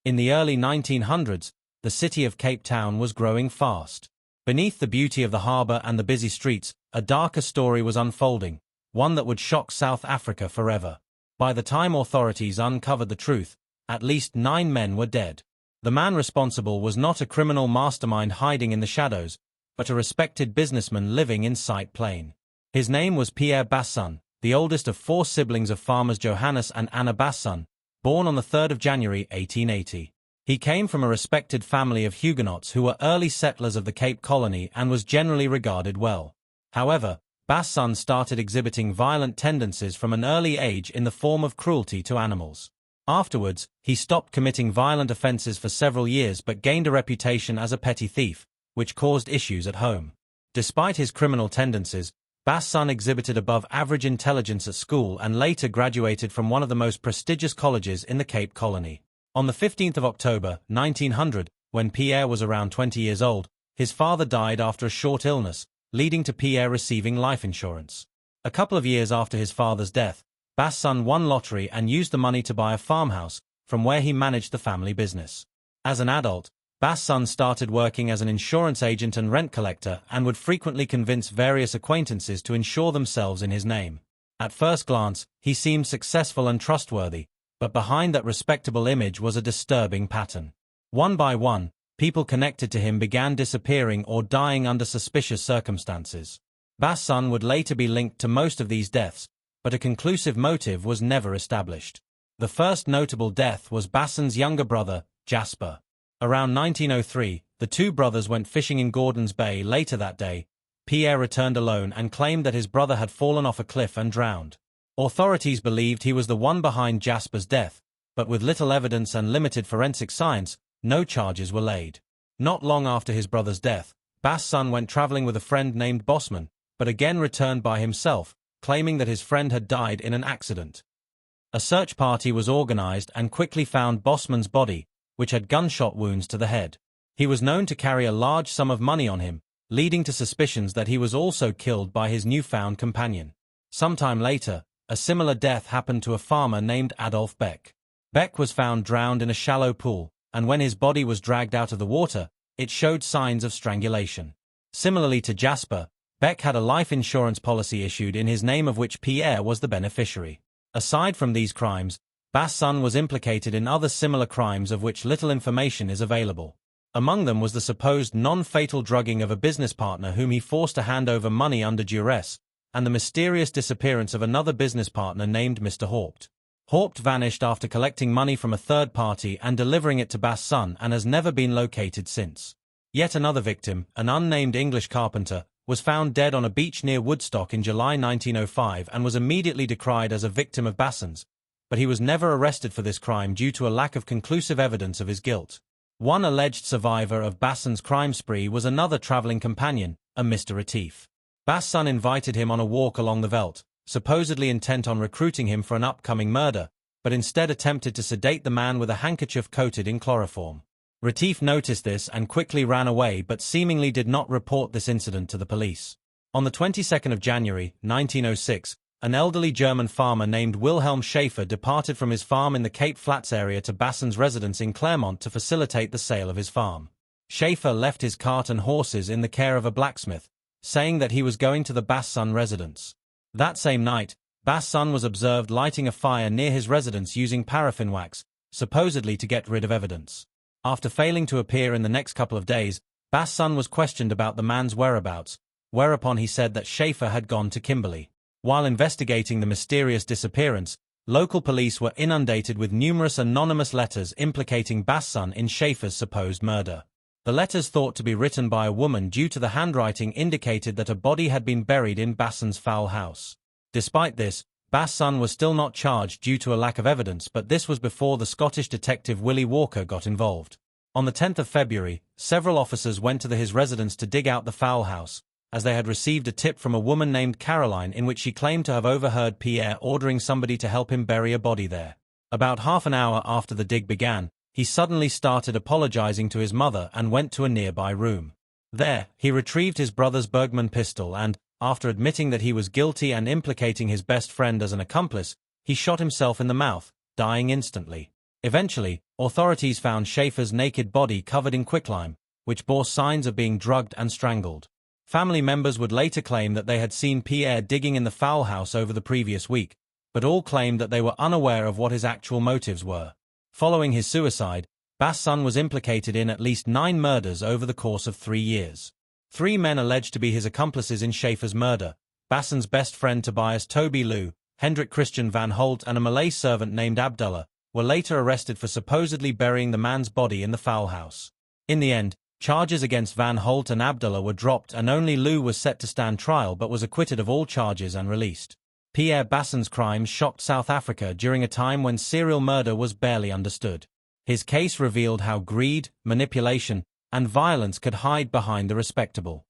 In the early 1900s, the city of Cape Town was growing fast. Beneath the beauty of the harbor and the busy streets, a darker story was unfolding, one that would shock South Africa forever. By the time authorities uncovered the truth, at least 9 men were dead. The man responsible was not a criminal mastermind hiding in the shadows, but a respected businessman living in Sight Plain. His name was Pierre Basson, the oldest of 4 siblings of farmers Johannes and Anna Basson, born on the 3rd of January 1880. He came from a respected family of Huguenots who were early settlers of the Cape Colony and was generally regarded well. However, Basson started exhibiting violent tendencies from an early age in the form of cruelty to animals. Afterwards, he stopped committing violent offenses for several years but gained a reputation as a petty thief, which caused issues at home. Despite his criminal tendencies, Basson exhibited above-average intelligence at school and later graduated from one of the most prestigious colleges in the Cape Colony. On the 15th of October, 1900, when Pierre was around 20 years old, his father died after a short illness, leading to Pierre receiving life insurance. A couple of years after his father's death, Basson won lottery and used the money to buy a farmhouse, from where he managed the family business. As an adult, Basson started working as an insurance agent and rent collector and would frequently convince various acquaintances to insure themselves in his name. At first glance, he seemed successful and trustworthy, but behind that respectable image was a disturbing pattern. One by one, people connected to him began disappearing or dying under suspicious circumstances. Basson would later be linked to most of these deaths, but a conclusive motive was never established. The first notable death was Basson's younger brother, Jasper. Around 1903, the 2 brothers went fishing in Gordon's Bay. Later that day, Pierre returned alone and claimed that his brother had fallen off a cliff and drowned. Authorities believed he was the one behind Jasper's death, but with little evidence and limited forensic science, no charges were laid. Not long after his brother's death, Basson went traveling with a friend named Bosman, but again returned by himself, claiming that his friend had died in an accident. A search party was organized and quickly found Bosman's body, which had gunshot wounds to the head. He was known to carry a large sum of money on him, leading to suspicions that he was also killed by his newfound companion. Sometime later, a similar death happened to a farmer named Adolf Beck. Beck was found drowned in a shallow pool, and when his body was dragged out of the water, it showed signs of strangulation. Similarly to Jasper, Beck had a life insurance policy issued in his name of which Pierre was the beneficiary. Aside from these crimes, Basson was implicated in other similar crimes of which little information is available. Among them was the supposed non-fatal drugging of a business partner whom he forced to hand over money under duress, and the mysterious disappearance of another business partner named Mr. Haupt. Haupt vanished after collecting money from a third party and delivering it to Basson and has never been located since. Yet another victim, an unnamed English carpenter, was found dead on a beach near Woodstock in July 1905 and was immediately decried as a victim of Basson's, but he was never arrested for this crime due to a lack of conclusive evidence of his guilt. One alleged survivor of Basson's crime spree was another traveling companion, a Mr. Retief. Basson invited him on a walk along the veldt, supposedly intent on recruiting him for an upcoming murder, but instead attempted to sedate the man with a handkerchief coated in chloroform. Retief noticed this and quickly ran away but seemingly did not report this incident to the police. On the 22nd of January, 1906, an elderly German farmer named Wilhelm Schaefer departed from his farm in the Cape Flats area to Basson's residence in Claremont to facilitate the sale of his farm. Schaefer left his cart and horses in the care of a blacksmith, saying that he was going to the Basson residence. That same night, Basson was observed lighting a fire near his residence using paraffin wax, supposedly to get rid of evidence. After failing to appear in the next couple of days, Basson was questioned about the man's whereabouts, whereupon he said that Schaefer had gone to Kimberley. While investigating the mysterious disappearance, local police were inundated with numerous anonymous letters implicating Basson in Schaefer's supposed murder. The letters, thought to be written by a woman due to the handwriting, indicated that a body had been buried in Basson's fowl house. Despite this, Basson was still not charged due to a lack of evidence, but this was before the Scottish detective Willie Walker got involved. On the 10th of February, several officers went to his residence to dig out the fowl house, as they had received a tip from a woman named Caroline in which she claimed to have overheard Pierre ordering somebody to help him bury a body there. About half an hour after the dig began, he suddenly started apologizing to his mother and went to a nearby room. There, he retrieved his brother's Bergmann pistol and, after admitting that he was guilty and implicating his best friend as an accomplice, he shot himself in the mouth, dying instantly. Eventually, authorities found Schaefer's naked body covered in quicklime, which bore signs of being drugged and strangled. Family members would later claim that they had seen Pierre digging in the fowl house over the previous week, but all claimed that they were unaware of what his actual motives were. Following his suicide, Basson was implicated in at least 9 murders over the course of 3 years. 3 men alleged to be his accomplices in Schaefer's murder: Basson's best friend Tobias Toby Lou, Hendrik Christian van Holt, and a Malay servant named Abdullah, were later arrested for supposedly burying the man's body in the fowl house. In the end, charges against Van Holt and Abdullah were dropped and only Lou was set to stand trial but was acquitted of all charges and released. Pierre Basson's crimes shocked South Africa during a time when serial murder was barely understood. His case revealed how greed, manipulation, and violence could hide behind the respectable.